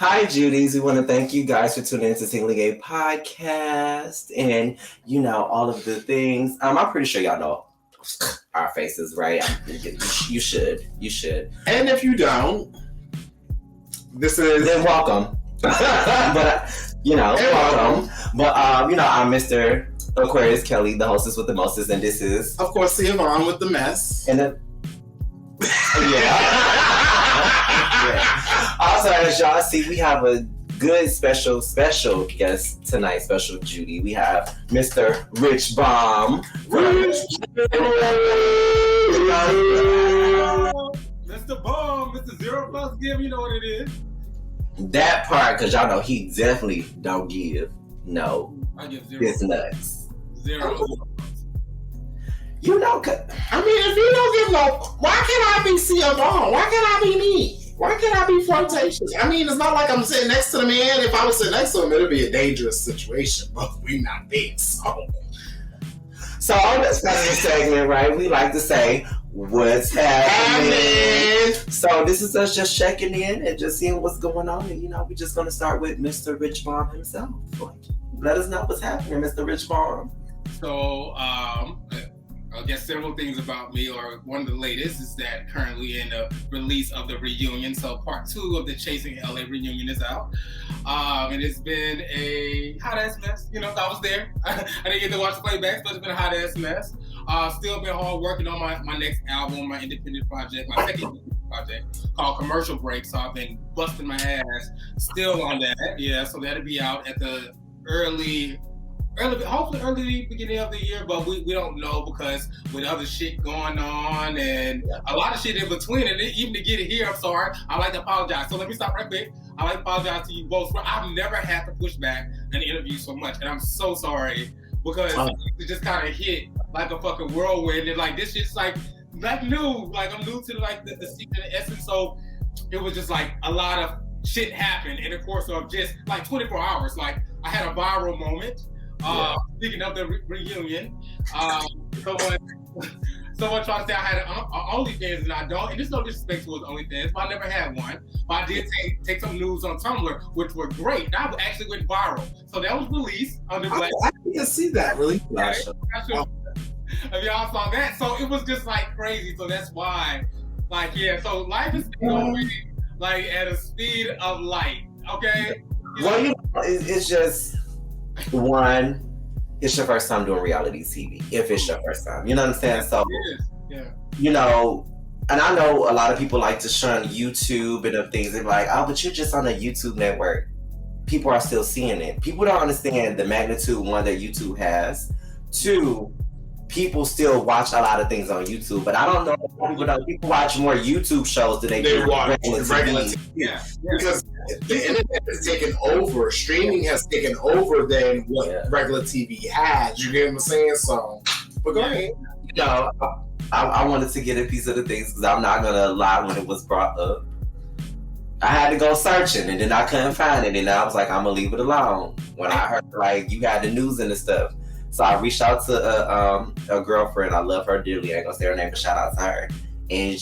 Hi, Judies. We want to thank you guys for tuning into SinglyGay podcast and, all of the things. I'm pretty sure y'all know our faces, right? You should. And if you don't, then welcome. But, welcome. But, I'm Mr. Aquarius Kelly, the hostess with the mostest, and this is... Of course, Siobhan with the mess. And then... yeah. Also, as y'all see, we have a good special guest tonight, special Judy. We have Mr. Rich Bomb. Mr. Bomb, Mr. Zero Plus Give, you know what it is. That part, because y'all know he definitely don't give. No. I give zero. It's nuts. Zero. If you don't give no, why can't I be Siobhan? Why can't I be me? Why can't I be flirtatious? I mean, it's not like I'm sitting next to the man. If I was sitting next to him, it'd be a dangerous situation, but we're not there, So on this part of the segment, right, we like to say, what's happening? So this is us just checking in and just seeing what's going on. And, we're just going to start with Mr. Rich Bomb himself. Let us know what's happening, Mr. Rich Bomb. So, I guess several things about me, or one of the latest is that currently in the release of the reunion. So part 2 of the Chasing LA reunion is out. And it's been a hot ass mess. I was there. I didn't get to watch the playbacks, but it's been a hot ass mess. Still been hard working on my next album, my independent project, my second independent project called Commercial Break. So I've been busting my ass still on that. Yeah, so that'll be out at the hopefully early beginning of the year, but we don't know because with other shit going on and a lot of shit in between, and even to get it here, I'm sorry. I like to apologize. So let me stop right quick. I like to apologize to you both. I've never had to push back an interview so much, and I'm so sorry because it just kind of hit like a fucking whirlwind, and like this shit's like new. Like I'm new to the secret and the essence, so it was just like a lot of shit happened in the course of just like 24 hours. Like I had a viral moment. Speaking of the reunion, someone tried to say I had an OnlyFans and I don't, and there's no disrespect towards OnlyFans, but I never had one. But I did take some news on Tumblr, which were great. That actually went viral. So that was released under Black. I didn't see that really. Right? If y'all saw that, so it was just like crazy. So that's why, so life is going like at a speed of light. Okay. Well, it's just. One, it's your first time doing reality TV. If it's your first time, you know what I'm saying? So, and I know a lot of people like to shun YouTube and other things. They're like, oh, but you're just on a YouTube network. People are still seeing it. People don't understand the magnitude, one, that YouTube has. Two, people still watch a lot of things on YouTube, but I don't know if people watch more YouTube shows than they watch regular TV. Yeah. Because the internet has taken over. Streaming has taken over than what regular TV has. You get what I'm saying? So, but go ahead. I wanted to get a piece of the things because I'm not going to lie, when it was brought up, I had to go searching and then I couldn't find it. And I was like, I'm going to leave it alone. When I heard you had the news and the stuff. So I reached out to a girlfriend. I love her dearly. I ain't gonna say her name, but shout out to her. And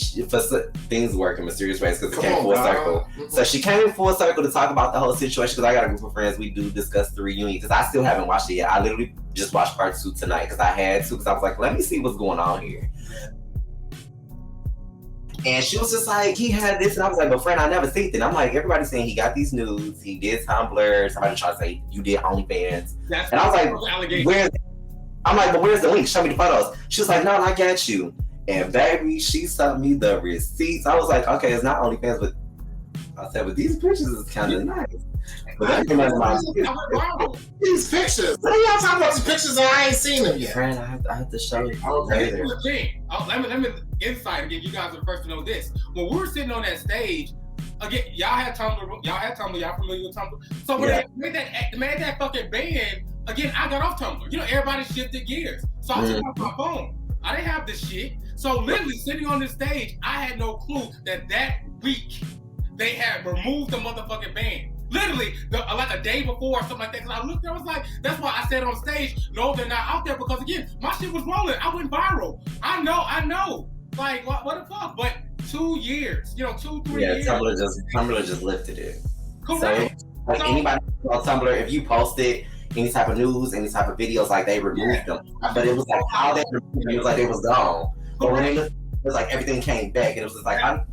things work in mysterious ways because it came full circle. So she came full circle to talk about the whole situation because I got a group of friends. We do discuss the reunion because I still haven't watched it yet. I literally just watched part 2 tonight because I had to, because I was like, let me see what's going on here. And she was just like, he had this, and I was like, but friend, I never seen it. I'm like, everybody's saying he got these nudes, he did Tumblr, somebody tried to say you did OnlyFans. And I was like, but where's the link? Show me the photos. She was like, no, I got you. And baby, she sent me the receipts. I was like, okay, it's not OnlyFans, but I said, but these pictures is kind of nice. But that these pictures. What are y'all talking about? These pictures and I ain't seen them yet. Friend, I have to show you. Okay. Here's the thing. Let me insight again. You guys are the first to know this. When we were sitting on that stage, again, y'all had Tumblr. Y'all familiar with Tumblr? So when they made that fucking band, again, I got off Tumblr. Everybody shifted gears. So I took off my phone. I didn't have this shit. So literally sitting on this stage, I had no clue that week they had removed the motherfucking band. Literally, like a day before or something like that. Because I looked there, I was like, that's why I said on stage, no, they're not out there. Because again, my shit was rolling. I went viral. I know. Like, what the fuck? But 2 years, 2-3 years. Yeah, Tumblr just lifted it. Correct. So like anybody on Tumblr, if you posted any type of news, any type of videos, like they removed them. But it was like how they removed them, it was like it was gone. But when they looked, it was like everything came back, and it was just like, and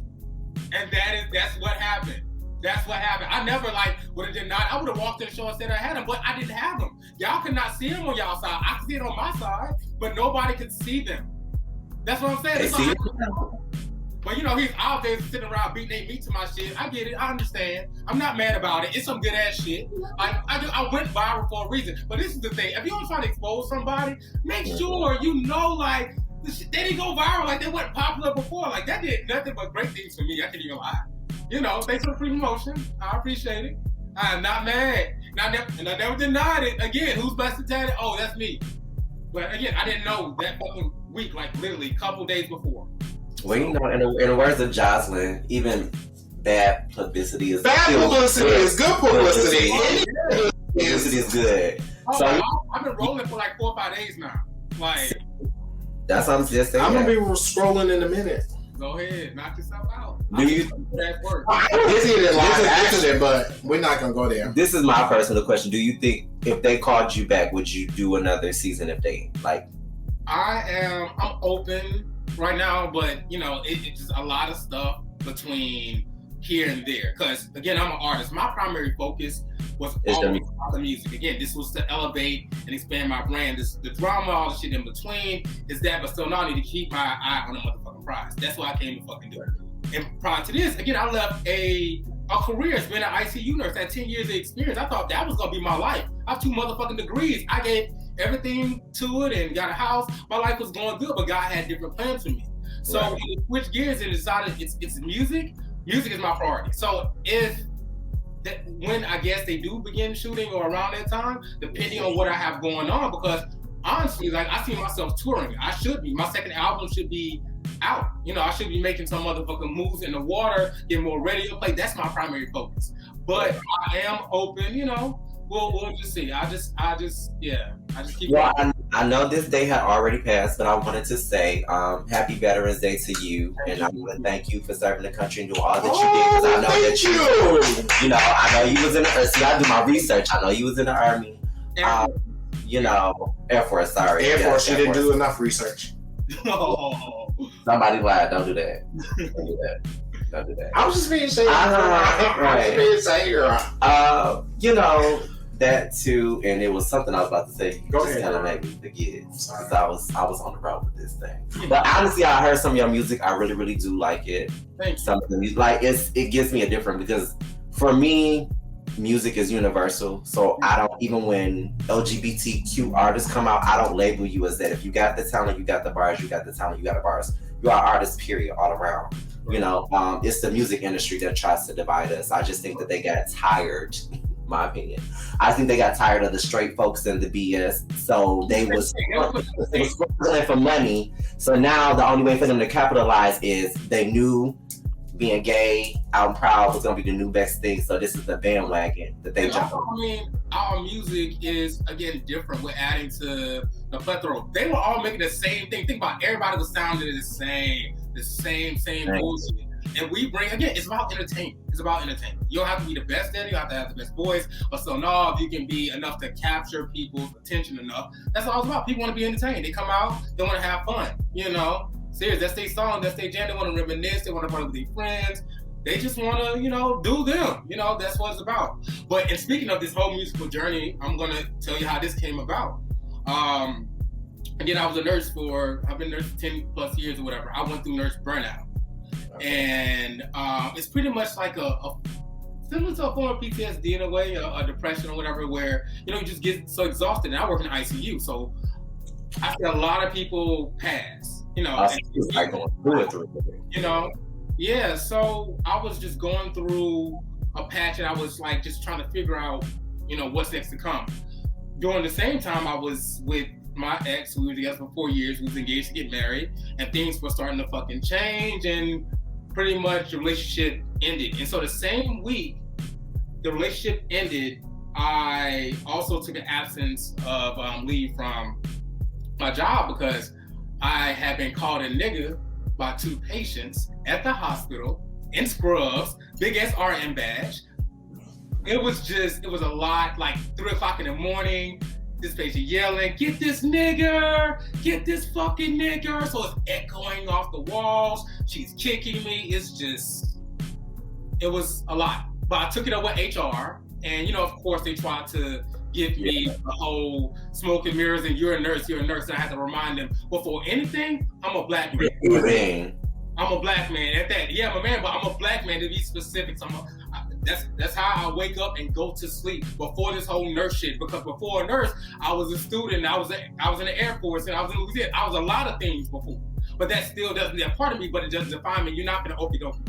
that's what happened. That's what happened. I never would have denied. I would have walked in the show and said I had them, but I didn't have them. Y'all could not see them on y'all side. I could see it on my side, but nobody could see them. That's what I'm saying. they see it. But he's out there sitting around beating their meat to my shit. I get it. I understand. I'm not mad about it. It's some good ass shit. I went viral for a reason. But this is the thing. If you're trying to expose somebody, make sure the shit, they didn't go viral. Like they weren't popular before. Like that did nothing but great things for me. I can't even lie. Thanks for the free promotion. I appreciate it. I'm not mad. And I never denied it. Again, who's best at it? Oh, that's me. But again, I didn't know that fucking week, literally a couple days before. Well, in the words of Jocelyn, even bad publicity is bad publicity is good publicity. Publicity is good. Oh, so I've been rolling for 4 or 5 days now. That's what I'm just saying. I'm gonna be scrolling in a minute. Go ahead, knock yourself out. Do you? I don't see it in live accident, but we're not gonna go there. This is my personal question. Do you think if they called you back, would you do another season if they I'm open right now, but it's just a lot of stuff between here and there. Because again, I'm an artist. My primary focus was always about the music. Again, this was to elevate and expand my brand. The drama, all the shit in between is that, but still now I need to keep my eye on the motherfucking prize. That's what I came to fucking do. And prior to this, again, I left a career as being an ICU nurse. I had 10 years of experience. I thought that was gonna be my life. I have 2 motherfucking degrees. I gave everything to it and got a house. My life was going good, but God had different plans for me. So when we switched gears and decided it's music. Music is my priority. So when I guess they do begin shooting or around that time, depending on what I have going on, because honestly, I see myself touring. I should be. My second album should be out. I should be making some motherfucking moves in the water, get more radio play. That's my primary focus. But I am open. We'll just see. I just keep. Well, I know this day had already passed, but I wanted to say Happy Veterans Day to you, and I want to thank you for serving the country and doing all that you did. Because I know that I know you was in the Army. See, I do my research. I know you was in the Army. Air Force. Sorry, Air Force. You didn't do enough research. Somebody lied. Don't do that. Don't do that. I was just being safe. That too, and it was something I was about to say. Go just ahead. Kind of made me forget because I was on the road with this thing. But honestly, I heard some of your music. I really, really do like it. Thank you. Something it gives me a different, because for me, music is universal. So I don't, even when LGBTQ artists come out, I don't label you as that. If you got the talent, you got the bars. You got the talent, you got the bars. You are artists, period, all around. It's the music industry that tries to divide us. I just think that they got tired. My opinion. I think they got tired of the straight folks and the BS, so they was struggling for money. So now the only way for them to capitalize is they knew being gay, out and proud was gonna be the new best thing. So this is the bandwagon that they jumped on. Our music is again different. We're adding to the plethora. They were all making the same thing. Think about everybody was sounding the same bullshit. And we bring, again, it's about entertainment. You don't have to be the best at it, you have to have the best voice. But so now if you can be enough to capture people's attention enough, that's all it's about. People want to be entertained. They come out, they want to have fun, Serious, that's their song, that's their jam. They want to reminisce, they want to party with their friends. They just want to, do them. That's what it's about. But in speaking of this whole musical journey, I'm going to tell you how this came about. Again, I've been a nurse for 10 plus years or whatever. I went through nurse burnout. And it's pretty much like a similar to a form of PTSD in a way, a depression or whatever, where you just get so exhausted. And I work in ICU, so I see a lot of people pass. Yeah. So I was just going through a patch, and I was just trying to figure out, what's next to come. During the same time, I was with my ex, who we were together for 4 years, we was engaged to get married, and things were starting to fucking change, and pretty much the relationship ended. And so the same week the relationship ended, I also took an absence of leave from my job because I had been called a nigga by 2 patients at the hospital in scrubs, big ass RN badge, it was a lot. Like 3 o'clock in the morning, this patient yelling, "Get this nigger! Get this fucking nigger!" So it's echoing off the walls. She's kicking me. It was a lot. But I took it up with HR, and of course they tried to give me the whole smoke and mirrors and you're a nurse, and I had to remind them, before anything, I'm a black man. I'm a black man at that. Yeah, I'm a man, but I'm a black man to be specific. So that's how I wake up and go to sleep before this whole nurse shit. Because before a nurse, I was a student, I was in the Air Force, and I was in Louisiana. I was a lot of things before. But that still doesn't, that part of me, but it doesn't define me. You're not gonna okie dokie.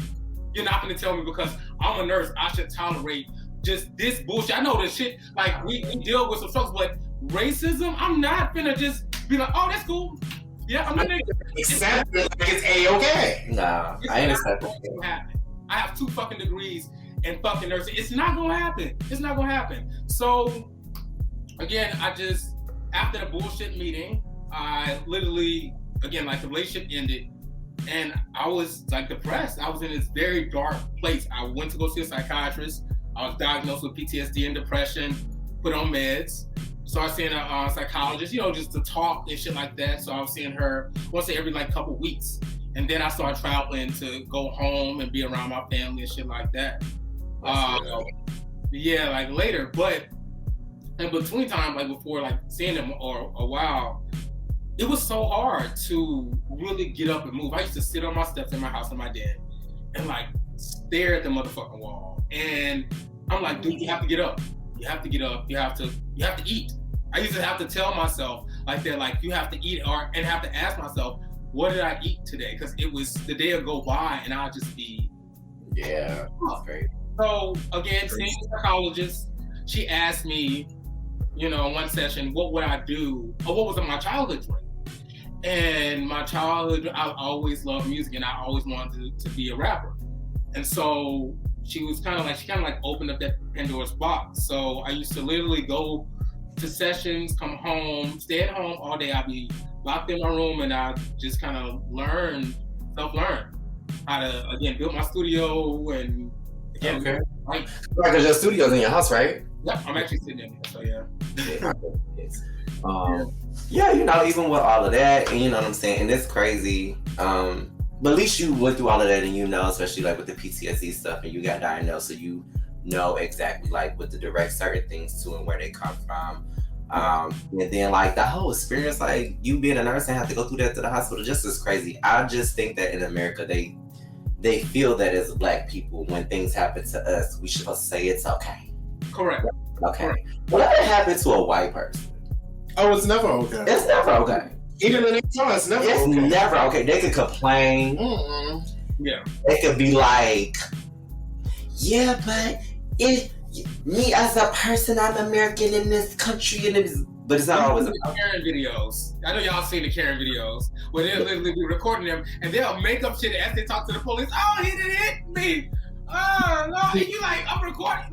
You're not gonna tell me because I'm a nurse, I should tolerate just this bullshit. I know this shit, like we deal with some struggles, but racism, I'm not gonna just be like, oh, that's cool. Yeah, I'm not gonna accept it like it's A-okay. Nah, I ain't accepting it. I have 2 fucking degrees in fucking nursing. It's not gonna happen. It's not gonna happen. So again, after the bullshit meeting, I literally, again, like the relationship ended. And I was like depressed. I was in this very dark place. I went to go see a psychiatrist. I was diagnosed with PTSD and depression, put on meds. Started seeing a psychologist, just to talk and shit like that. So I was seeing her once every couple weeks. And then I started traveling to go home and be around my family and shit like that. Yeah, like later. But in between time, before seeing them or a while, it was so hard to really get up and move. I used to sit on my steps in my house with my dad and stare at the motherfucking wall. And I'm like, dude, you have to get up. You have to get up. You have to eat. I used to have to tell myself you have to eat and have to ask myself, what did I eat today? Because it was the day would go by and I'll just be. Yeah, that's great. So again, seeing the psychologist, she asked me, in one session, what would I do? Or what was my childhood dream? And my childhood, I always loved music and I always wanted to be a rapper. And so she kind of opened up that Pandora's box. So I used to literally go to sessions, come home, stay at home all day. I'd be locked in my room and I just kind of self-learn how to, again, build my studio and again, okay. Because your studio's in your house, right? Yeah, I'm actually sitting in there, so yeah. Yeah, even with all of that, and you know what I'm saying, and it's crazy. But at least you went through all of that, and especially with the PTSD stuff, and you got diagnosed, so you know exactly what to direct certain things to and where they come from. And then the whole experience, you being a nurse and have to go through that to the hospital, just as crazy. I just think that in America, they feel that as Black people, when things happen to us, we should say it's okay. Correct. Okay. Correct. What if it happened to a white person? Oh, it's never okay. It's never okay. Even in time, it's never okay. It's never okay. They could complain. Mm-mm. Yeah. They could be yeah, but me as a person, I'm American in this country, but it's not always about Karen videos. I know y'all seen the Karen videos where they'll literally be recording them and they'll make up shit as they talk to the police. Oh, he didn't hit me. Oh no, and you I'm recording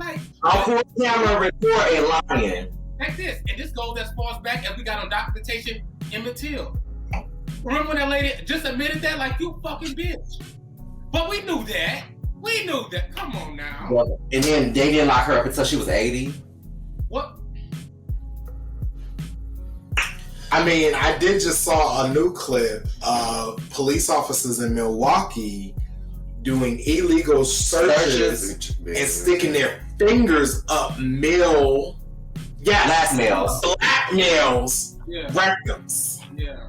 I'll pull camera record a lion. Like this, and this goes as far back as we got on documentation Emmett Till. Remember when that lady just admitted that, you fucking bitch? But we knew that. Come on now. Well, and then they didn't lock her up until she was 80. What? I mean, I did just saw a new clip of police officers in Milwaukee doing illegal searches and sticking their fingers up black males, rectums. Yeah.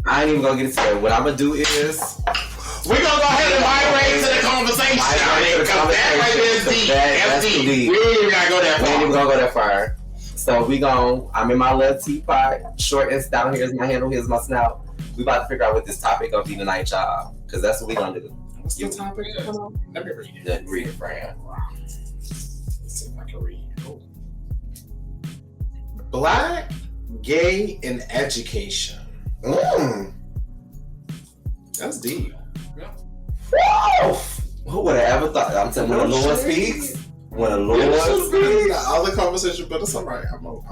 I ain't even gonna get into it. What I'm gonna do is we're gonna go ahead and migrate to the conversation. Because that right there is deep. We ain't even gotta go that far. We ain't even gonna go that far. So I'm in my little teapot. Short and down here is my handle, here's my snout. We about to figure out what this topic gonna be tonight, y'all. Because that's what we gonna do. What's the topic? Let me read it. Read it, Fran. Let's see if I can read it. Oh. Black, gay, and education. That's deep. Whoa! Who would have ever thought? I'm telling you, when the Lord speaks. When the Lord speaks. Other conversation, but it's alright.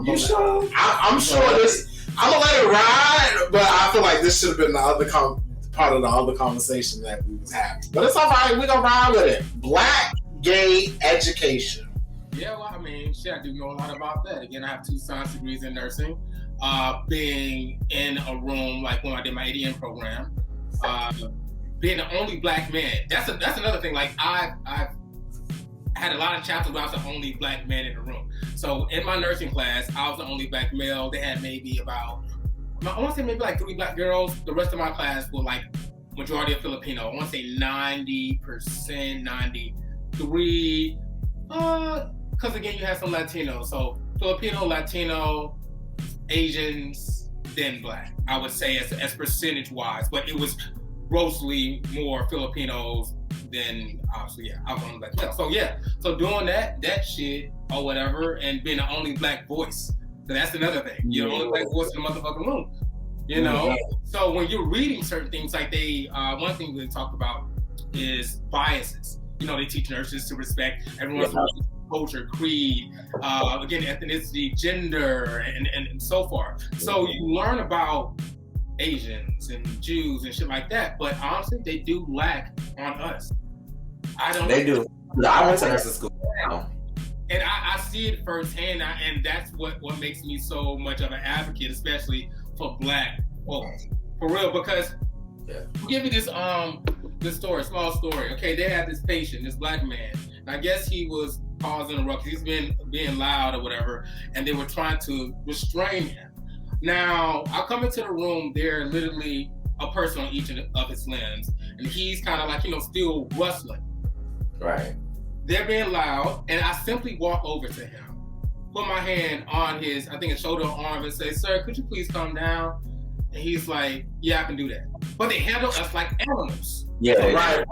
You sure? I'm sure this. I'm gonna let it ride, but I feel like this should have been the other part of the other conversation that we was having. But it's alright. We're gonna ride with it. Black, gay, education. Yeah, well, I mean, shit, I do know a lot about that. Again, I have 2 science degrees in nursing. Being in a room, like when I did my ADN program, being the only black man, that's another thing. Like, I've had a lot of chapters where I was the only black man in the room. So in my nursing class, I was the only black male. They had maybe about, I want to say maybe like 3 black girls. The rest of my class were like majority of Filipino. I want to say 90%, 93, because again, you have some Latinos. So Filipino, Latino, Asians, then black, I would say as percentage-wise. But it was grossly more Filipinos than, obviously, yeah, I was on black male. So yeah, so doing that shit or whatever, and being the only black voice. So that's another thing. You're the only black voice in the motherfucking room. You know? So when you're reading certain things, like one thing we talked about is biases. You know, they teach nurses to respect everyone's culture, creed, again, ethnicity, gender, and so forth. So you learn about Asians and Jews and shit like that, but honestly, they do lack on us. They do. I went to nursing school now. And I see it firsthand, and that's what makes me so much of an advocate, especially for black folks. For real, because I'll give you this story, small story. Okay, they had this patient, this black man, and I guess he was causing a ruckus. He's been being loud or whatever, and they were trying to restrain him. Now, I come into the room, there literally a person on each of his limbs, and he's kind of like, still rustling. Right. They're being loud, and I simply walk over to him, put my hand on his, I think, his shoulder or arm, and say, "Sir, could you please calm down?" And he's like, "Yeah, I can do that." But they handle us like animals. Yeah, so, right.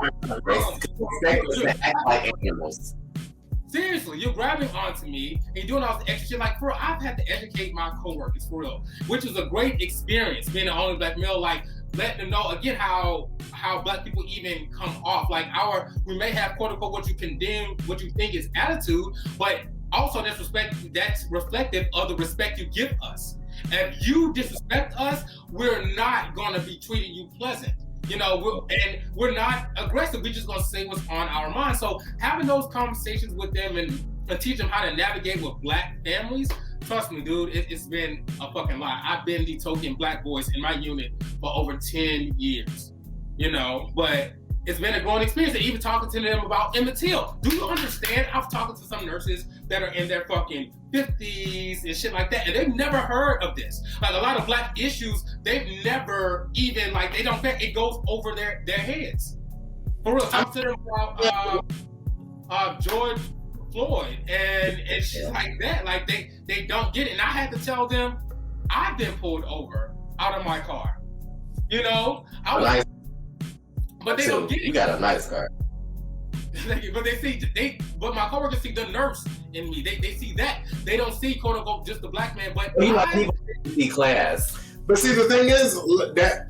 They act like animals. Seriously, you're grabbing onto me and you're doing all this extra shit. Like, for real, I've had to educate my coworkers, for real, which is a great experience, being the only black male, like, letting them know, again, how black people even come off. Like, we may have, quote unquote, what you condemn, what you think is attitude, but also that's reflective of the respect you give us. And if you disrespect us, we're not going to be treating you pleasant. We're not aggressive. We're just going to say what's on our mind. So having those conversations with them and teach them how to navigate with black families, trust me, dude, it's been a fucking lot. I've been the token black voice in my unit for over 10 years, but it's been a growing experience. And even talking to them about Emmett Till. Do you understand? I've talked to some nurses that are in their fucking 50s and shit like that, and they've never heard of this. Like, a lot of black issues, they've never even, like, they don't think it goes over their heads. For real, I'm sitting about George Floyd and shit like that. Like, they don't get it. And I had to tell them, I've been pulled over out of my car. But they don't get it. You got a nice car. But my coworkers see the nurse in me. They see that. They don't see, quote unquote, just the black man. But people see class. But see, the thing is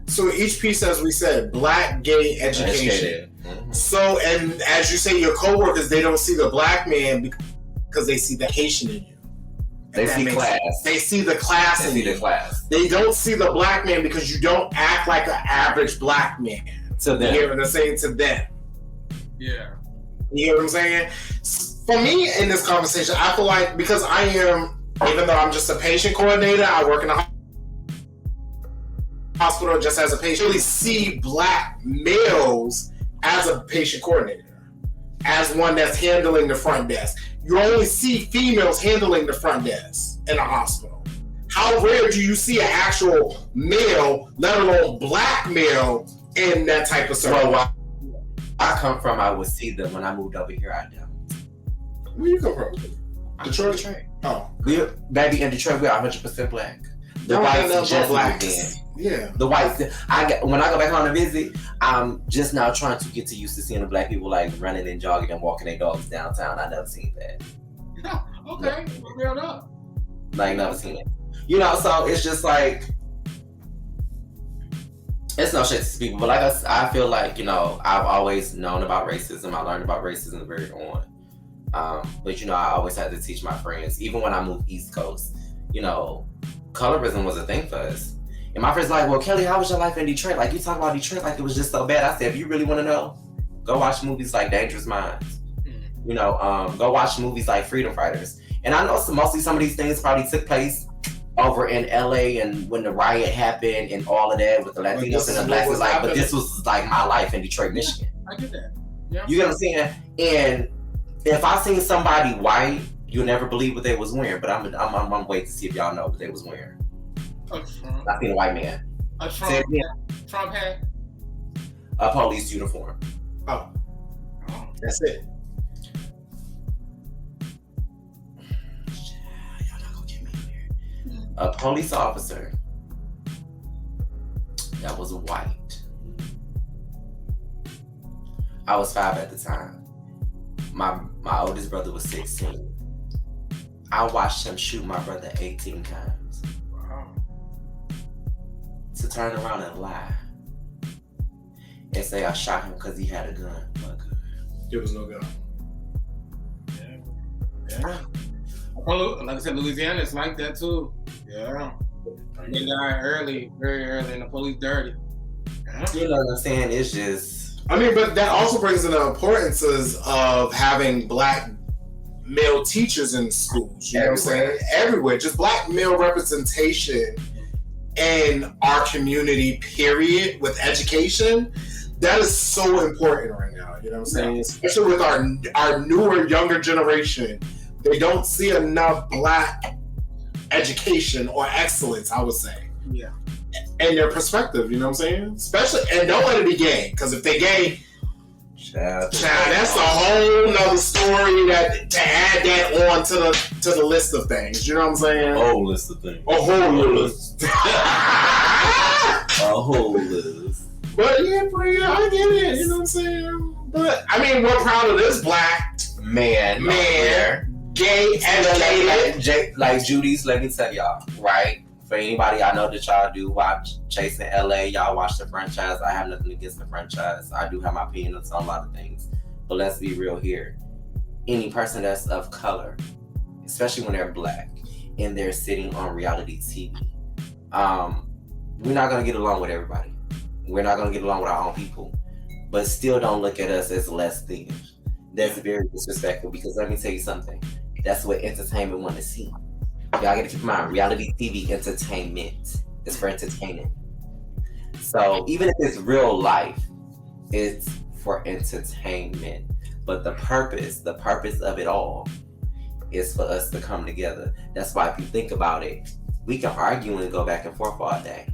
so each piece, as we said, black, gay, education. Mm-hmm. So, and as you say, your coworkers, they don't see the black man because they see the Haitian in you. They see class. They see the class in you. They see the class. They don't see the black man because you don't act like an average black man. To them. You hear what I'm saying? To them. Yeah. You hear what I'm saying? For me, in this conversation, I feel like, because I am, even though I'm just a patient coordinator, I work in a hospital just as a patient, I really see black males as a patient coordinator, as one that's handling the front desk. You only see females handling the front desk in a hospital. How rare do you see an actual male, let alone black male, in that type of service? Well, I come from, I would see them. When I moved over here, I don't. Where you come from? Detroit? Oh. Baby, in Detroit, we're 100% black. The whites just blacks. Yeah. The whites. When I go back home to visit, I'm just now trying to get used to seeing the black people like running and jogging and walking their dogs downtown. I never seen that. Okay, fair enough. Like, never seen it. So it's just like, it's no shit to people, but like I feel like, I've always known about racism. I learned about racism very on. But I always had to teach my friends, even when I moved East Coast, colorism was a thing for us. And my friends like, "Well, Kelly, how was your life in Detroit? Like, you talk about Detroit like it was just so bad." I said, if you really want to know, go watch movies like Dangerous Minds. go watch movies like Freedom Fighters. And I know mostly some of these things probably took place over in LA and when the riot happened and all of that with the Latinos and the Blacks. Like, but this was like my life in Detroit, Michigan. I get that. Yeah. You get what I'm saying? And if I seen somebody white, you'll never believe what they was wearing. But I'm waiting to see if y'all know what they was wearing. I seen a white man. A Trump hat? A police uniform. Oh. That's it. Y'all not gonna get me here. A police officer that was white. I was 5 at the time. My oldest brother was 16. I watched him shoot my brother 18 times. Wow. To turn around and lie and say I shot him because he had a gun. There was no gun. Yeah. Like I said, Louisiana is like that too. Yeah. They died early, very early, and the police dirty. You know what I'm saying? It's just. I mean, but that also brings in the importances of having black male teachers in schools. You know what I'm saying? Everywhere. Just black male representation in our community, period, with education. That is so important right now. You know what I'm saying? Yeah. Especially with our newer, younger generation. They don't see enough black education or excellence, I would say. Yeah. And their perspective, you know what I'm saying? Especially, and don't let it be gay, because if they gay, child, that's a whole nother story that to add that on to the list of things. You know what I'm saying? A whole list of things. A whole list. A whole list. But yeah, I get it. You know what I'm saying? But I mean, we're proud of this black man, gay, educated. Like Judy's, let me tell y'all, right? For anybody I know that y'all do watch Chasing LA, y'all watch the franchise. I have nothing against the franchise. I do have my opinions on a lot of things. But let's be real here. Any person that's of color, especially when they're black, and they're sitting on reality TV, we're not going to get along with everybody. We're not going to get along with our own people. But still don't look at us as less than. That's very disrespectful, because let me tell you something. That's what entertainment want to see. Y'all got to keep in mind, reality TV entertainment is for entertaining. So even if it's real life, it's for entertainment. But the purpose of it all is for us to come together. That's why if you think about it, we can argue and go back and forth all day.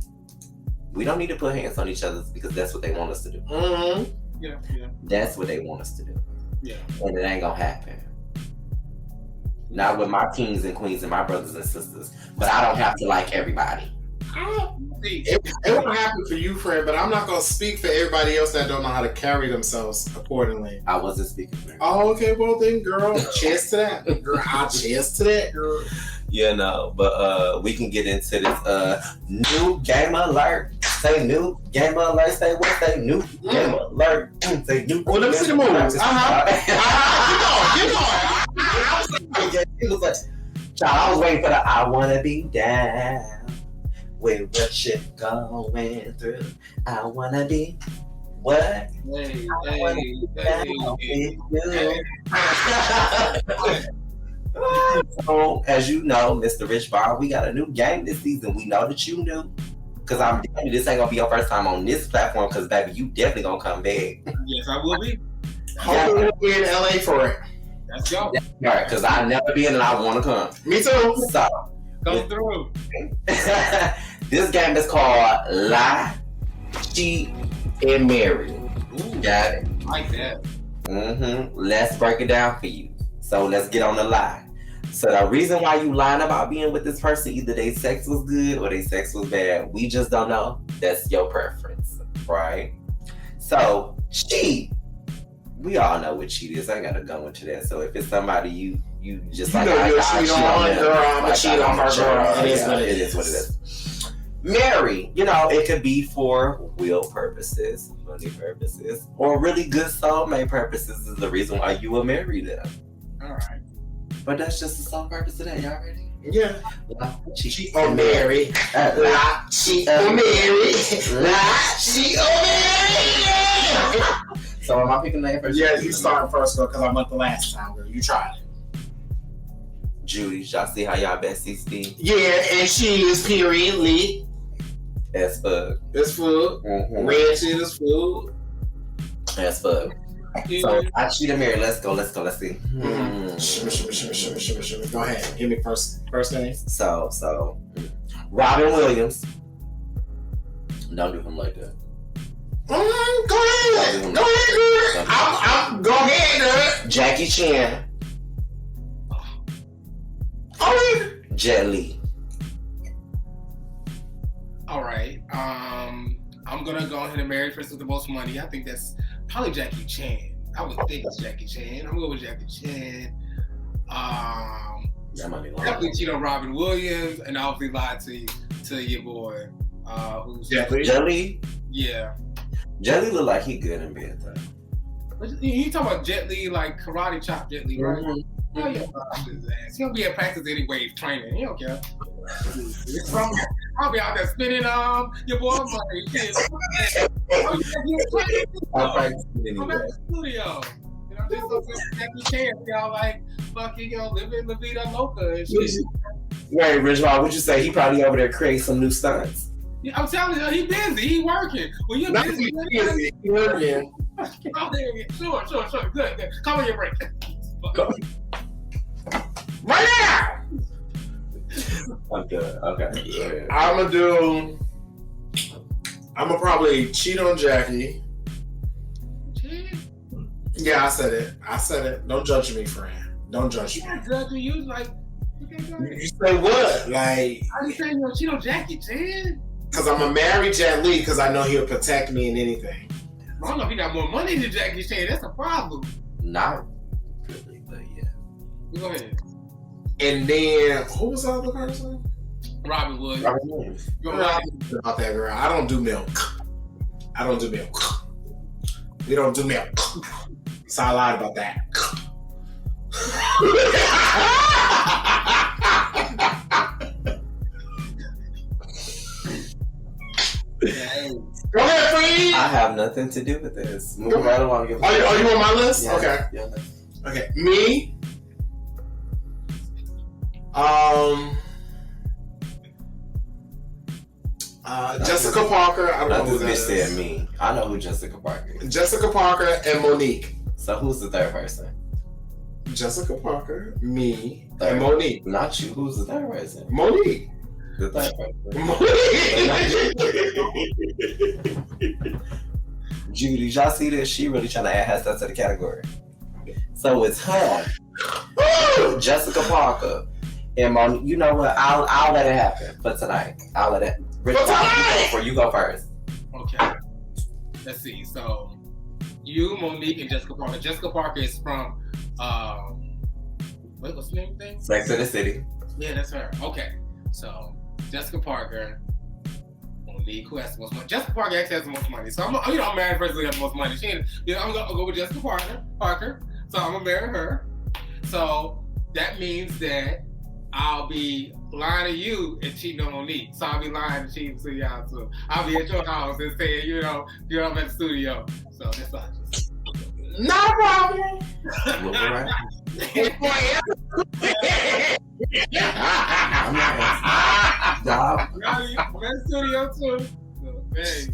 We don't need to put hands on each other because that's what they want us to do. Mm-hmm. Yeah. That's what they want us to do. Yeah. And it ain't gonna happen. Not with my kings and queens and my brothers and sisters. But I don't have to like everybody. It won't happen for you, friend, but I'm not going to speak for everybody else that don't know how to carry themselves accordingly. I wasn't speaking for you. Oh, okay, well then, girl, cheers to that. Girl, I'll cheers to that, girl. Yeah, no, but we can get into this new game alert. Say new game alert. Say what? Say new game alert. Say new. Well, let me see the moves. It was like, child, I was waiting for the I wanna be down with what you're going through. I wanna be what? Hey. So, as you know, Mr. Rich Bond, we got a new game this season. We know that you knew. Because I'm definitely, this ain't gonna be your first time on this platform, because baby, you definitely gonna come back. Yes, I will be. Hopefully we'll be in LA for it. Let's go. All right, because I've never been and I want to come. Me too. So, come through. This game is called Lie, Cheat, and Marry. Ooh, got it? Like that. Let's break it down for you. So let's get on the lie. So the reason why you lying about being with this person, either their sex was good or their sex was bad. We just don't know. That's your preference, right? So cheat. We all know what cheat is. I ain't gotta go into that. So if it's somebody you just like, I cheat on girl, I'm gonna cheat on her girl. It is what it is. Marry, it could be for will purposes, money purposes, or really good soulmate purposes is the reason why you will marry them. All right. But that's just the sole purpose of that. Y'all ready? Yeah. Lie, cheat, or marry. Lie, cheat, or marry. Lie, cheat, or marry. So am I picking the name first? Yeah, you starting first, girl, because I went the last time, girl. You tried it. Judy, y'all see how y'all besties be? Yeah, and she is period lit. As fuck. It's food. Mm-hmm. Red shit is food. As fuck. Yeah. So I cheat a Mary. Let's go. See. Shimmy. Go ahead. Give me first name. So Robin Williams. Don't do him like that. Go ahead. Go ahead, girl. Go ahead, girl. Jackie Chan. Oh, Jet Li. All right. I'm gonna go ahead and marry the person with the most money. I think that's probably Jackie Chan. I would think it's Jackie Chan. I'm gonna go with Jackie Chan. That might be long. Definitely cheat on Robin Williams, and obviously lie to your boy. Who's Jet Li? Yeah. Jet Li look like he good in bed though. But you talking about Jet Li, like karate chop Jet Li, right? Mhm. Oh yeah, his ass. He'll be at practice anyway, training. He don't care. I'll be out there spinning your boy money. I'm practicing I'm anyway. at the studio. And I'm just so Jackie Chan. Y'all like fucking living La Vida Loca and shit. Right, Ridgewald, would you say he probably over there creating some new stunts? Yeah, I'm telling you, he busy. He working. When you're Not busy, busy. You heard me. Sure. Good. Come on your break. Right now. I'm good. Okay. I'm gonna probably cheat on Jackie. Yeah, I said it. Don't judge me, friend. Don't judge me. I'm judging you like. You say what? Like, How you saying you cheat on Jackie Chan? because I'm gonna marry Jet Li because I know he'll protect me in anything. I don't know if he got more money than Jackie Chan. That's a problem. Not really, but yeah. Go ahead. And then who was the other person? Robin Williams. Robin Williams. Go Girl, ahead. about that girl. I don't do milk. We don't do milk. So I lied about that. Go ahead, friend. I have nothing to do with this. Moving right along. Are you on my list? Yeah, Okay. Yeah. Okay. Me. Jessica Parker. I don't know Not who this that bitch is. said me. I know who Jessica Parker is. Jessica Parker and Monique. So who's the third person? Jessica Parker, me, Third. and Monique. Not you. Who's the third person? Monique. The third person. Judy, y'all see this? She really trying to add her stuff to the category. So it's her, Jessica Parker, and Monique. You know what? I'll let it happen for tonight. I'll let it. Rich, you go first. Okay. Let's see. So, you, Monique, and Jessica Parker. Jessica Parker is from, what's the name of the thing? Sex in the City. Yeah, that's her. Okay. So, Jessica Parker, Monique, who has the most money? Jessica Parker actually has the most money. So, I'm married the person who has the most money. I'm going to go with Jessica Parker. So, I'm going to marry her. So, that means that I'll be lying to you and cheating on Monique. So I'll be lying and cheating to y'all too. I'll be at your house and saying, you're up at the studio. So that's all. No problem. Moving right. Stop. I'm at the studio too. So, hey.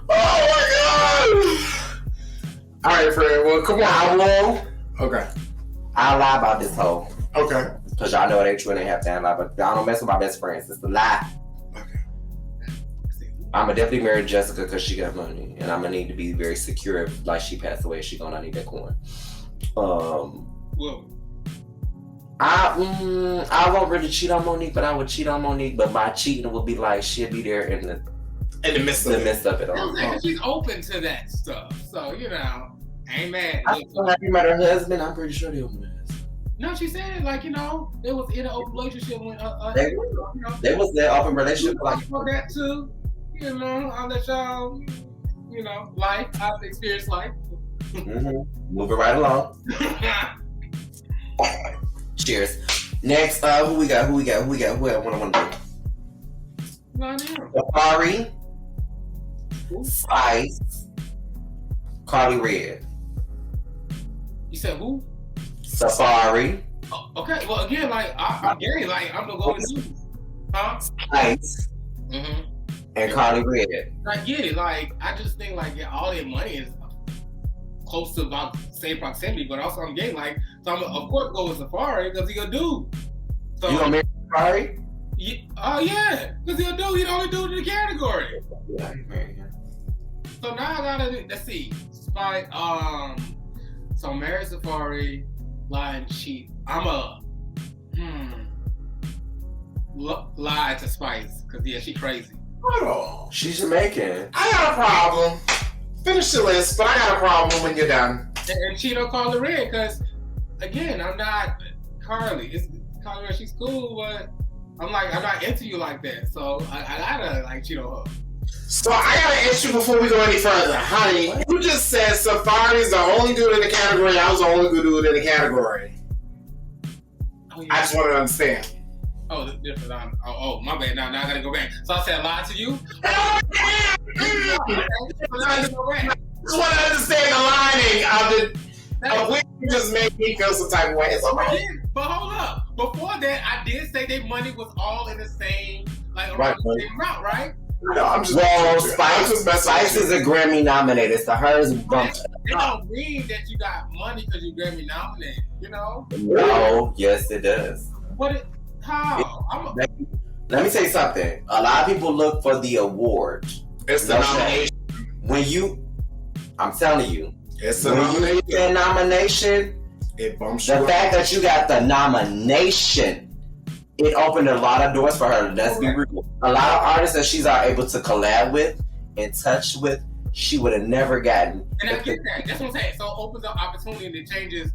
Oh my god! All right, friend. Well, come on. How long? Okay. I'll lie about this hoe. Okay. Because y'all know it ain't true and they have to lie, but I don't mess with my best friends. It's a lie. Okay. I'ma definitely marry Jessica because she got money. And I'ma need to be very secure if like she passed away, she gonna need that coin. Whoa. I won't really cheat on Monique, but I would cheat on Monique, but my cheating would be like she'll be there in the midst of it all. She's open to that stuff. So, I ain't mad. I feel like you met her husband, I'm pretty sure they open this. No, she said like, they was in an open relationship when They was there open relationship like that too. I'll let y'all, life, I've experienced life. Moving right along. Cheers. Next, who we got? Who I want to do? Safari, Spice, Carly Red. You said who? Safari. Oh, okay. Well, again, like I'm gay. Like I'm gonna go with you. Huh? Spice. Mm-hmm. And Carly Red. I get it. Like I just think like all their money is close to about the same proximity, but also I'm gay. Like so, I'm of course go with Safari because he a dude. So You gonna marry Safari? Yeah, oh yeah, because he a dude. He the only dude in the category. Yeah, you marry him. So now I gotta let's see. Spy. So marry Safari, lie and cheat. I'm a lie to Spice because yeah, she crazy. Hold on. She's Jamaican. I got a problem. Finish the list, but I got a problem when you're done. And cheat on Carly Red because again, I'm not Carly. It's Carly Red. She's cool, but I'm not into you like that. So I gotta like cheat on her. So I gotta ask you before we go any further, honey. You just said Safari's the only dude in the category. I was the only good dude in the category. Oh, yeah. I just want to understand. Oh, this different. Oh, my bad. Now I gotta go back. So I said lie to you. I just want to understand the lining of which you just made me feel some type of way. It's okay. But hold up. Before that, I did say their money was all in the same, like around the same route, right? No, I'm just Spice is a Grammy nominated, so hers bumped. It don't mean that you got money because you Grammy nominated, you know? No, yes it does. How? Let me say something. A lot of people look for the award. It's the nomination. I'm telling you, It's the when nomination. you get a nomination, It bumps you the up. fact that you got the nomination, it opened a lot of doors for her. Let's be real. A lot of artists that she's able to collab with and touch with, she would have never gotten. And I get that. That's what I'm saying. So it opens up opportunity and it changes.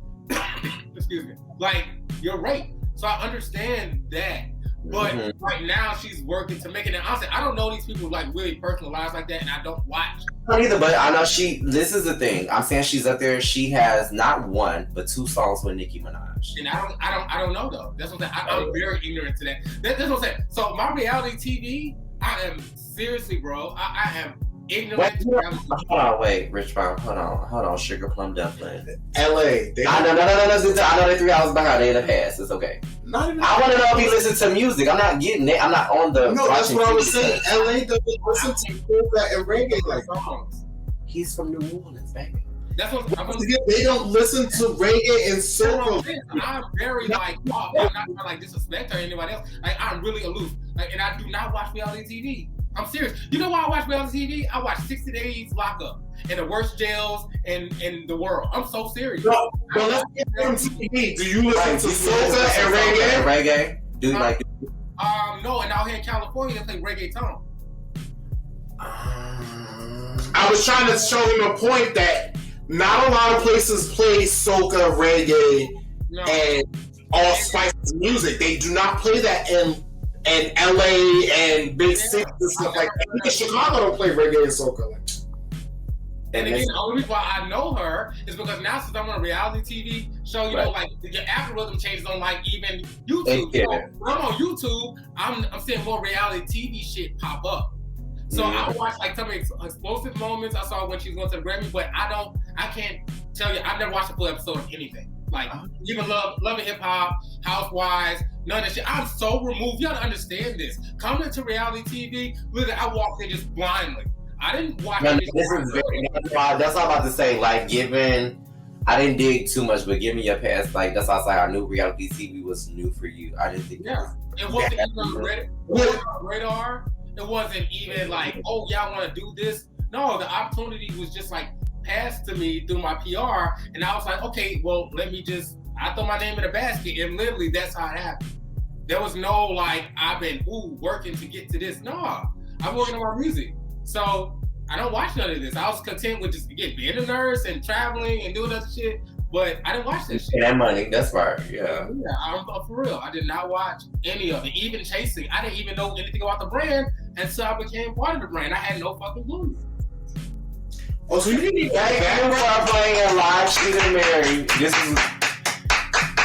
Excuse me. Like you're right. So I understand that. But right now she's working to make it. And honestly, I don't know these people like really personal lives like that, and I don't watch. Not either, but I know this is the thing. I'm saying she's up there. She has not one, but 2 songs with Nicki Minaj. And I don't know though. That's what I'm saying. I'm very ignorant to that. That's what I'm saying. So my reality TV, I am seriously, bro. I am ignorant. Hold on, wait, Rich Brown. Hold on, Sugar Plum Dumpling. LA. I know they 3 hours behind. They in the past. It's okay. Not even. I want to know if he listens to music. I'm not getting it. I'm not on the. No, that's what I was TV. saying. LA doesn't listen to polka and reggae like songs. He's from New Orleans, baby. That's what I'm They don't listen to reggae and soca. I'm very like, I'm not trying to like disrespect her or anybody else. Like I'm really aloof. Like, and I do not watch reality TV. I'm serious. You know why I watch reality TV? I watch 60 Days Lockup in the worst jails in the world. I'm so serious. No, but let's get from TV. Do you listen to soca and reggae? Reggae? Do you like? No, and out here in California they play reggaeton. I was trying to show him a point that not a lot of places play soca, reggae, and all spices music. They do not play that in LA and big cities and stuff like that. Even Chicago don't play reggae and soca like that. And again, the only reason why I know her is because now since I'm on a reality TV show, you know, like the algorithm changes on like even YouTube. So when I'm on YouTube, I'm seeing more reality TV shit pop up. So I watch like some explosive moments. I saw when she was going to the Grammy, but I can't tell you. I've never watched a full episode of anything. Like even Love and Hip Hop, Housewives, none of that shit. I'm so removed. You gotta understand this. Coming to reality TV, literally, I walked in just blindly. I didn't watch that's what I'm about to say. Like, I didn't dig too much, but give me your past. Like, that's why I say I knew reality TV was new for you. I didn't think it wasn't even on radar. It wasn't even like, oh yeah, I want to do this. No, the opportunity was just like passed to me through my PR, and I was like, okay, well, I throw my name in a basket, and literally that's how it happened. There was no like, I've been working to get to this. No, I'm working on my music, so I don't watch none of this. I was content with just being a nurse and traveling and doing other shit, but I didn't watch that shit. That money, that's right. Yeah, I'm for real. I did not watch any of it, even Chasing. I didn't even know anything about the brand until I became part of the brand. I had no fucking clue. Oh, so you need start playing a live She's Married.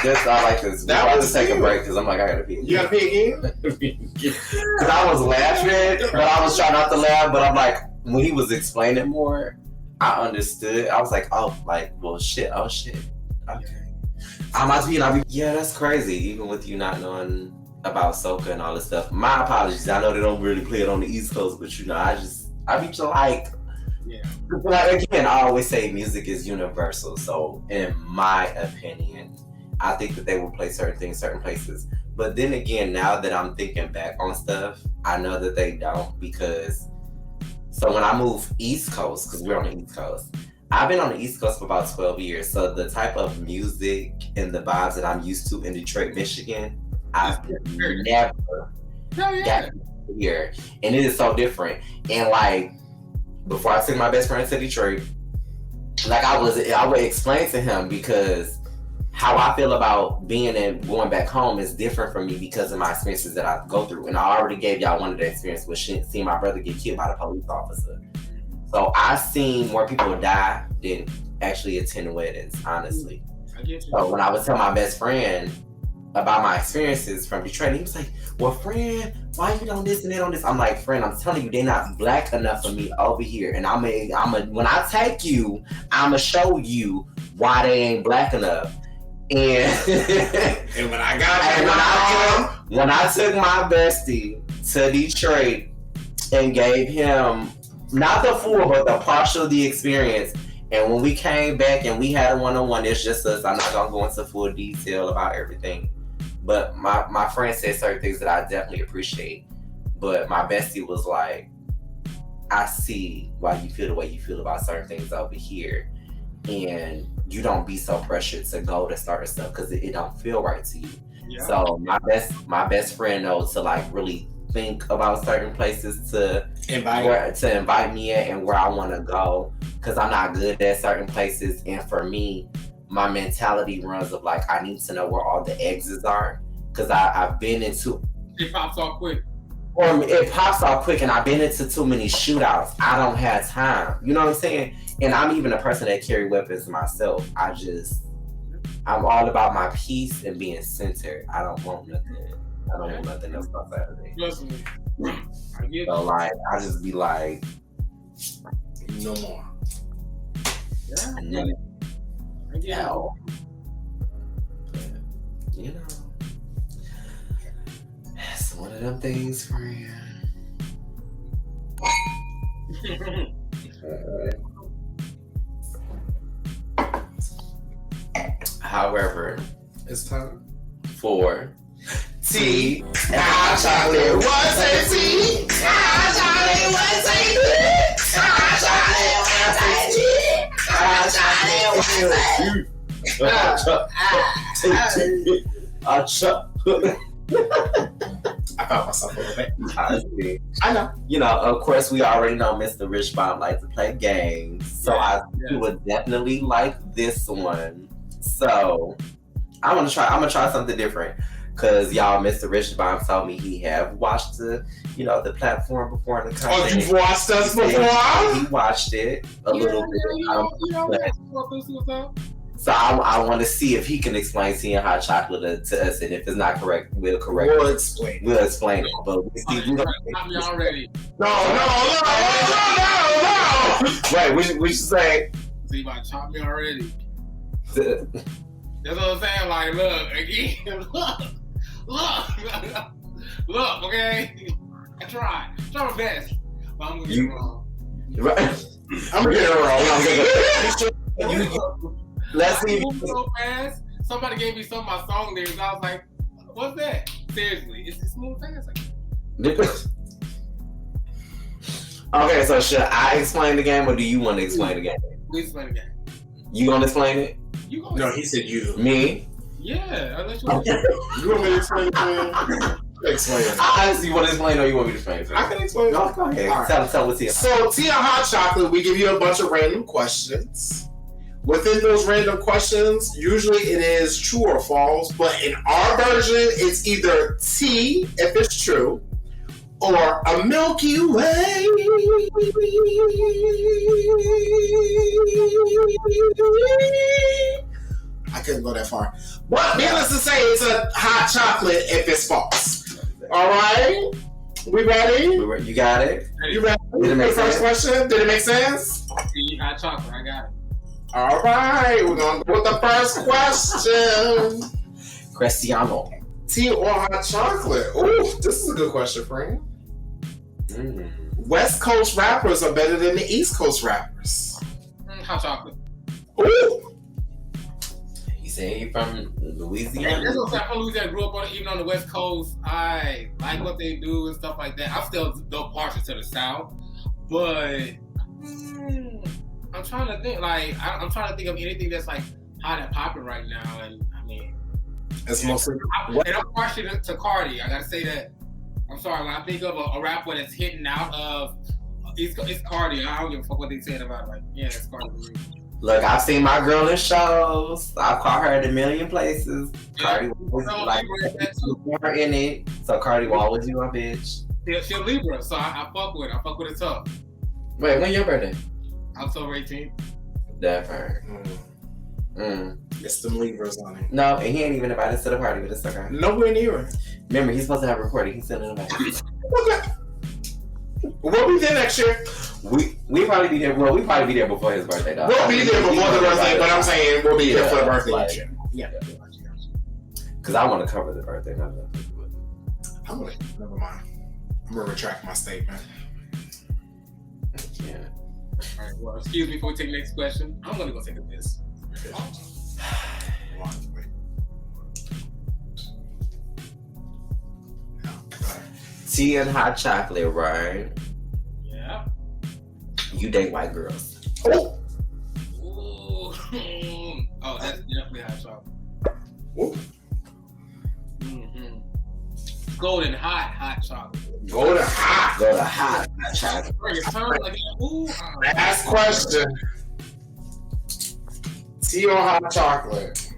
That's all like this. That I have was to take a cute. break because I'm like, I gotta pee. You gotta pee again? Because I was laughing, but I was trying not to laugh. But I'm like, when he was explaining more, I understood. I was like, oh, like, well, shit. Oh, shit. Okay. I'm about to be, and I'll be, yeah, that's crazy. Even with you not knowing about soca and all this stuff. My apologies. I know they don't really play it on the East Coast, but you know, I be like, Yeah. like, again, I always say music is universal. So, in my opinion, I think that they will play certain things, certain places. But then again, now that I'm thinking back on stuff, I know that they don't because. So when I moved East Coast, because we're on the East Coast, I've been on the East Coast for about 12 years. So the type of music and the vibes that I'm used to in Detroit, Michigan, I've never got here. And it is so different. And like, before I took my best friend to Detroit, like I would explain to him because how I feel about being and going back home is different from me because of my experiences that I go through. And I already gave y'all one of the experiences with seeing my brother get killed by the police officer. So I've seen more people die than actually attend weddings, honestly. I get you. So when I was telling my best friend about my experiences from Detroit, he was like, well, friend, why you on this and that on this? I'm like, friend, I'm telling you, they not black enough for me over here. And when I take you, I'ma show you why they ain't black enough. And when I took my bestie to Detroit and gave him not the full but the partial of the experience, and when we came back and we had a one-on-one, it's just us. I'm not gonna go into full detail about everything, but my friend said certain things that I definitely appreciate. But my bestie was like, I see why you feel the way you feel about certain things over here, and you don't be so pressured to go to start stuff because it don't feel right to you. Yeah. So my best friend knows to like really think about certain places to invite me in and where I want to go because I'm not good at certain places. And for me, my mentality runs of like I need to know where all the exits are because I've been into it pops off quick. Or it pops off quick, and I've been into too many shootouts. I don't have time. You know what I'm saying? And I'm even a person that carry weapons myself. I'm all about my peace and being centered. I don't want nothing else outside of it. So like, I just be like, no more. Yeah. And then, you know. You know, it's one of them things, friend. However, it's time for tea. Hot chocolate, what's a tea? Hot chocolate, what's a tea? Hot chocolate, what's a tea? I found myself a little bit. Honestly, I know. You know, of course, we already know Mr. Richbomb likes to play games, so he would definitely like this one. So I'm gonna try something different because y'all, Mr. Richbomb told me he have watched the platform before in the country. Oh, you've watched us before? He watched it a little bit. So I want to see if he can explain tea and hot chocolate to us, and if it's not correct, we'll correct it. We'll explain it. But we already. No. Wait, we should say. See, you chop me already. That's what I'm saying. Like, look again. Look. Okay. I tried my best, but I'm gonna get it wrong. Right. I'm gonna get it wrong. Let's see. So fast. Somebody gave me some of my song lyrics. I was like, "What's that?" Seriously, it's smooth fast. Okay, so should I explain the game, or do you want to explain the game? We explain the game. You gonna explain it? No, he said you. Me? Yeah, unless you. You want me to explain it? Explain it. You want to explain, or you want me to explain it? I can explain it. No, go ahead. Right. Tell what's here. So, tea and hot chocolate, we give you a bunch of random questions. Within those random questions, usually it is true or false, but in our version, it's either tea, if it's true, or a Milky Way. I couldn't go that far. But needless to say, it's a hot chocolate if it's false. All right, we ready? You got it. You ready? Did it make First sense? question. Did it make sense? Hot chocolate. I got it. All right, we're gonna go with the first question. Cristiano. Tea or hot chocolate? Ooh, this is a good question, friend. West Coast rappers are better than the East Coast rappers. Hot chocolate. Ooh. You say you from Louisiana? That's what I'm from Louisiana. Grew up on it, even on the West Coast. I like what they do and stuff like that. I'm still partial to the South, but I'm trying to think. Like I'm trying to think of anything that's like hot and popping right now. And I mean, it's mostly. And I'm partial to Cardi. I gotta say that. I'm sorry, when I think of a rapper that's hitting out of, it's Cardi. I don't give a fuck what they said about it. Like, yeah, it's Cardi. Look, I've seen my girl in shows. I've caught her in a million places. Cardi was like her in it. So Cardi will always be my bitch. Yeah, she's a Libra, so I fuck with her. I fuck with her tough. Wait, when your birthday? October 18th. That her. It's them Libras on it. No, and he ain't even invited to the party, but it's okay. Nowhere near it. Remember, he's supposed to have a recording. He's still invited. Okay. We'll be there next year. We probably be there. Well, we probably be there before his birthday, though. We'll be there before the birthday, but I'm saying we'll be there for the birthday like, next year. Yeah. Because I want to cover the birthday. Never mind. I'm gonna retract my statement. Yeah. All right. Well, excuse me before we take the next question. I'm gonna go take a piss. Tea and hot chocolate, right? Yeah. You date white girls. Oh. Ooh. Oh, that's definitely hot chocolate. Ooh. Golden hot chocolate. Golden hot. Go to hot chocolate. Bring it turn like that. Ooh. Last question. Tea or hot chocolate?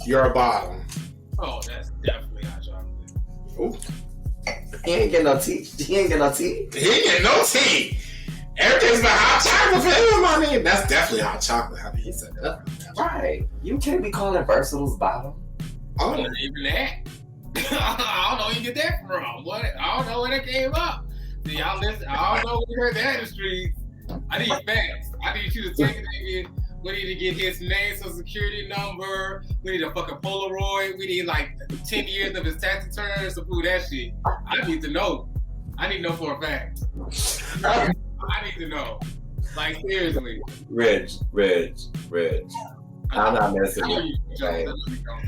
You're a bottom. Oh, that's definitely hot chocolate. Ooh. He ain't get no tea. He ain't get no tea. He ain't get no tea. Everything's been hot chocolate for him. I mean, that's definitely hot chocolate. How did he say that? Right. You can't be calling Versatile's bottom. Oh, not even that. I don't know where you get that from. What? I don't know where that came up. See, y'all listen. I don't know where you heard that in the streets. I need facts. I need you to take it in. We need to get his name, social security number. We need a fucking Polaroid. We need like 10 years of his tax returns to prove that shit. I need to know. I need to know for a fact. I need to know. Like, seriously. Reg. I'm not messing with you.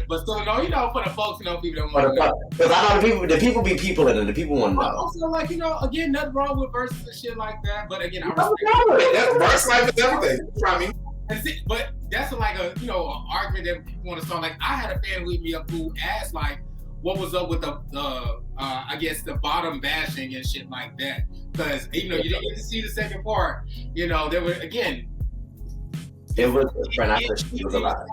But still, no, you know, for the folks, you know, people don't want to know. Because I know the people be people and the people want to know. Also, like, you know, again, nothing wrong with verses and shit like that. But again, I That's verse life is everything. You know what I mean? But that's like a, you know, an argument that people want to start. Like, I had a fan lead me up who asked, like, what was up with the I guess the bottom bashing and shit like that. Because, you know, you didn't get to see the second part. You know, there were, again, it was his friend. I thought she was alive.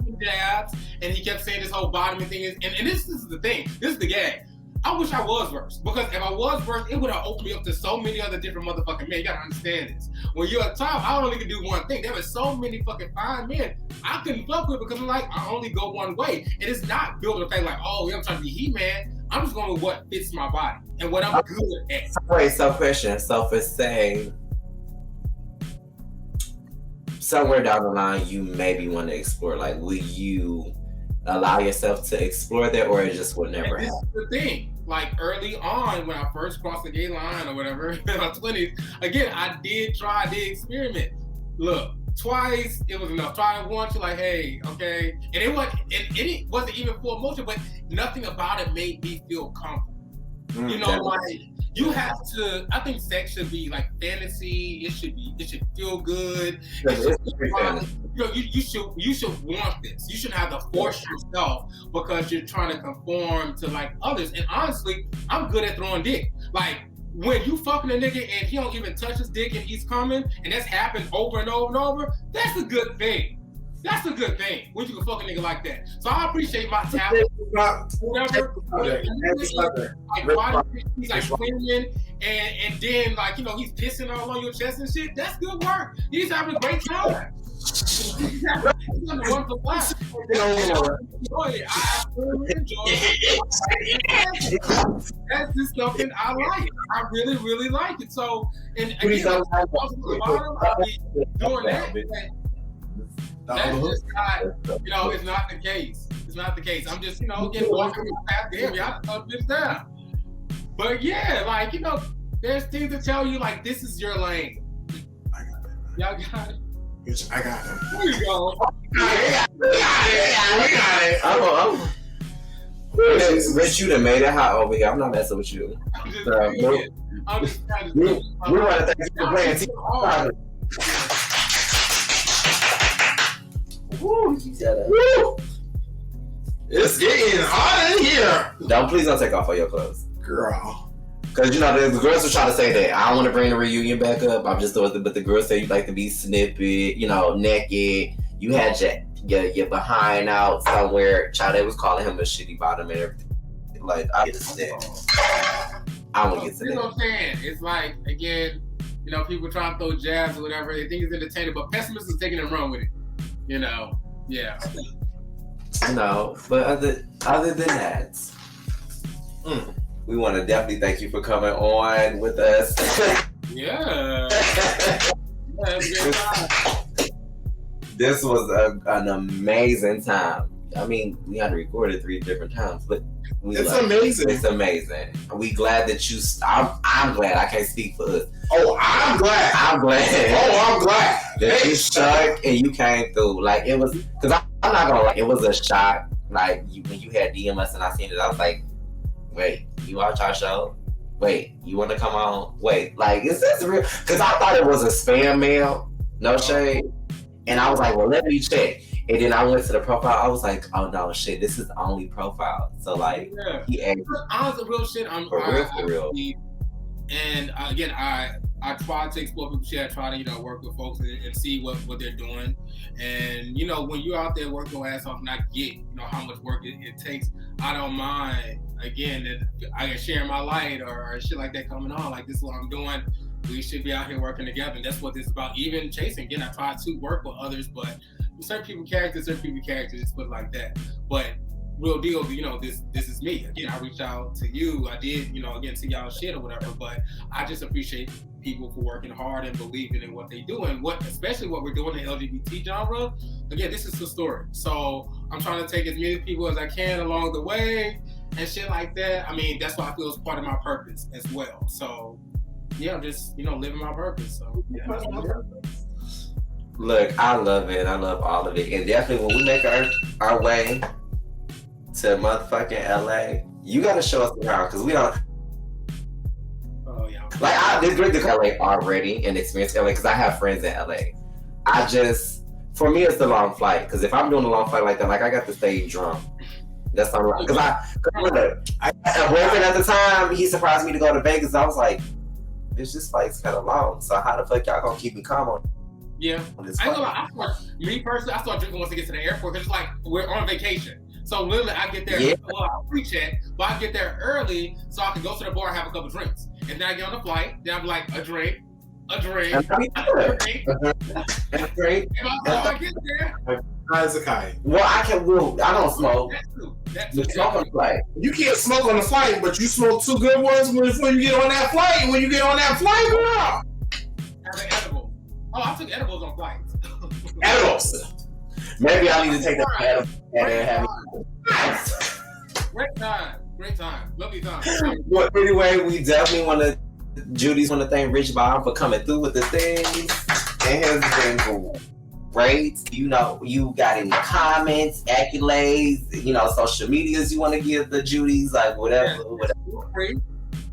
And he kept saying this whole bottoming thing is, and this is the thing. This is the gag. I wish I was versed, because if I was versed, it would have opened me up to so many other different motherfucking men. You gotta understand this. When you're at top, I only can do one thing. There were so many fucking fine men I couldn't fuck with because I'm like, I only go one way. And it's not built to think like, oh, yeah, I'm trying to be He-Man. I'm just going with what fits my body and what I'm good at. Wait, so question. So for say, somewhere down the line, you maybe want to explore, like, will you allow yourself to explore that, or it just would never happen? This is the thing. Like, early on, when I first crossed the gay line or whatever, in my 20s, again, I did experiment. Look, twice, it was enough. Try it once, you're like, hey, okay. And it wasn't even full emotion, but nothing about it made me feel comfortable. You know, like, you have to, I think sex should be like fantasy. It should feel good. You should want this. You shouldn't have to force yourself because you're trying to conform to like others. And honestly, I'm good at throwing dick. Like, when you fucking a nigga and he don't even touch his dick and he's coming, and that's happened over and over and over, that's a good thing. That's a good thing when you can fuck a nigga like that. So I appreciate my talent. Whatever. He's like swinging and then, like, you know, he's pissing all on your chest and shit. That's good work. He's having a great time. It's a wonderful life. I absolutely enjoy it. That's just something I like. I really, really like it. So, and again, doing that. That's just not, it's not the case. It's not the case. I'm just, getting walking past damn, y'all tough this down. But yeah, like, there's things to tell you, like, this is your lane. I got it. Y'all got it? I got it. There you go. We got it. Rich, you done made it hot over here. I'm not messing with you. I'm just trying to we want to thank you for playing team. Woo! It's getting hot in here. Please don't take off all your clothes. Girl. Because, the girls were trying to say that I don't want to bring the reunion back up. I'm just doing it, but the girls say you like to be snippet, naked. You had your behind out somewhere. Child, they was calling him a shitty bottom and everything. Like, I get to that. I want to get to that. You know what I'm saying? It's like, again, people trying to throw jabs or whatever. They think it's entertaining, but pessimists is taking it wrong with it. Yeah. But other than that, we want to definitely thank you for coming on with us. Yeah. This was an amazing time. I mean, we had to record it 3 different times, but it's amazing. It's amazing. We glad that you. I'm glad. I can't speak for us. Oh, I'm glad. I'm glad. Oh, I'm glad that you stuck and you came through. Like, it was, because I'm not gonna lie, it was a shock. Like, when you had DM us and I seen it, I was like, wait, you watch our show? Wait, you want to come on? Wait, like, is this real? Because I thought it was a spam mail, no shade. And I was like, well, let me check. And then I went to the profile. I was like, oh no, shit, this is the only profile. So like, he asked. Honestly, real shit. For real. And again, I try to explore people's shit. I try to work with folks and see what they're doing. And when you're out there working your ass off, and I get how much work it takes. I don't mind. Again, that I can share my light or shit like that coming on. Like, this is what I'm doing. We should be out here working together. And that's what this is about. Even chasing. Again, I try to work with others, but certain people characters, just put it like that. But real deal, this is me. Again, I reached out to you. I did, again, see y'all shit or whatever, but I just appreciate people for working hard and believing in what they do and especially what we're doing in the LGBT genre. Again, this is the story. So I'm trying to take as many people as I can along the way and shit like that. I mean, that's why I feel it's part of my purpose as well. So yeah, I'm just, living my purpose. So yeah, that's my purpose. Look, I love it. I love all of it. And definitely when we make our way to motherfucking LA, you gotta show us around because we don't. Oh yeah. Like, I did great to LA already and experience LA because I have friends in LA. For me, it's the long flight because if I'm doing a long flight like that, like I got to stay drunk. That's not right. Because I had a boyfriend at the time. He surprised me to go to Vegas. I was like, this flight's kind of long. So how the fuck y'all gonna keep me calm on? Yeah, me personally, I start drinking once I get to the airport because it's like we're on vacation. So literally, I get there. Yeah. Well, I pre-check, but I get there early so I can go to the bar and have a couple drinks. And then I get on the flight. Then I'm like a drink. And by the time I get there, well, I don't smoke. That's you smoke on the flight. You can't smoke on the flight, but you smoke 2 good ones before you get on that flight. And when you get on that flight, girl, have an edible. Oh, I took edibles on flights. Edibles. Maybe I need to take the edibles and have Great time. Lovely time. Well, anyway, we definitely Judy's want to thank Rich Bomb for coming through with the things. It has been great. You got any comments, accolades, social medias you want to give the Judy's, like whatever. Feel free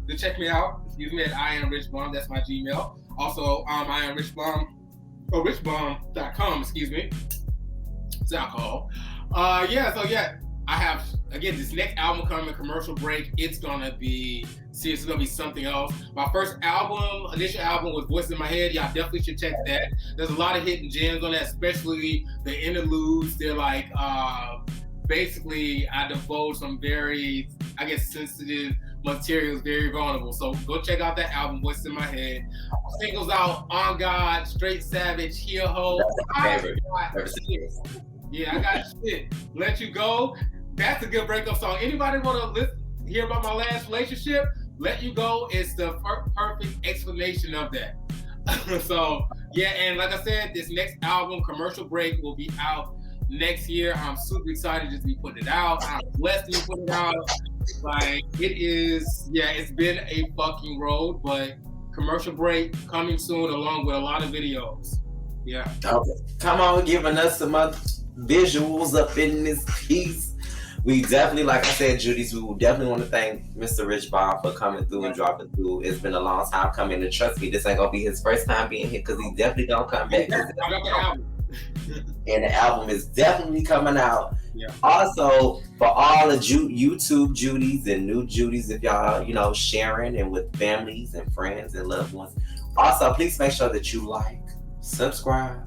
to check me out. Excuse me at I am Rich Bomb. That's my Gmail. Also, I am Rich Bomb, or richbomb.com, excuse me. It's alcohol. I have, again, this next album coming, Commercial Break. It's gonna be serious. It's gonna be something else. My first initial album was Voice in My Head. Y'all definitely should check that. There's a lot of hidden gems on that, especially the interludes. They're like, basically, I divulge some very, sensitive material is very vulnerable. So go check out that album, What's in My Head. Singles out, On God, Straight Savage, Here Ho. Favorite. Yeah, I got shit. Let You Go. That's a good breakup song. Anybody want to hear about my last relationship? Let You Go is the perfect explanation of that. So, yeah, and like I said, this next album, Commercial Break, will be out next year. I'm super excited just to be putting it out. I'm blessed to be putting it out. Like, it is, yeah, it's been a fucking road, but Commercial Break coming soon along with a lot of videos. Yeah. Okay. Come on, giving us some visuals up in this piece. We definitely, like I said, Judy's, we will definitely want to thank Mr. Rich Bob for coming through and dropping through. It's been a long time coming, and trust me, this ain't gonna be his first time being here because he definitely gonna come back. And the album is definitely coming out. Yeah. Also, for all the YouTube Judys and new Judys, if y'all, sharing and with families and friends and loved ones. Also, please make sure that you like, subscribe,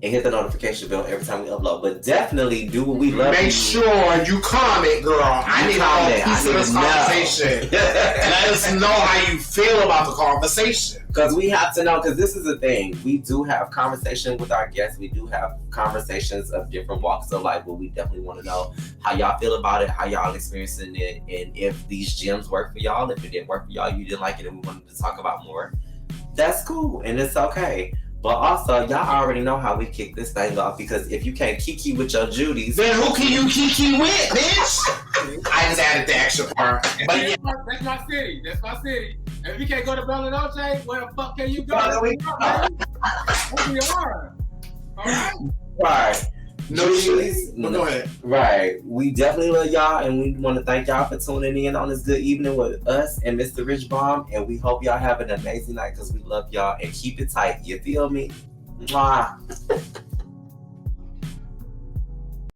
and hit the notification bell every time we upload. But definitely do what we love. Make sure you comment, girl. I need a piece of this conversation. Let us know how you feel about the conversation. Because we have to know, because this is the thing. We do have conversation with our guests. We do have conversations of different walks of life, but we definitely want to know how y'all feel about it, how y'all experiencing it, and if these gems work for y'all. If it didn't work for y'all, you didn't like it, and we wanted to talk about more. That's cool, and it's okay. But also, y'all already know how we kick this thing off, because if you can't kiki with your Judys, then who can you kiki with, bitch? I just added the extra part. But yeah. That's my city. That's my city. And if you can't go to Belo Noche, where the fuck can you go? We are. All right? Right. No Judys? No, go ahead. Right. We definitely love y'all, and we want to thank y'all for tuning in on this good evening with us and Mr. Rich Bomb. And we hope y'all have an amazing night, because we love y'all, and keep it tight. You feel me? Mwah.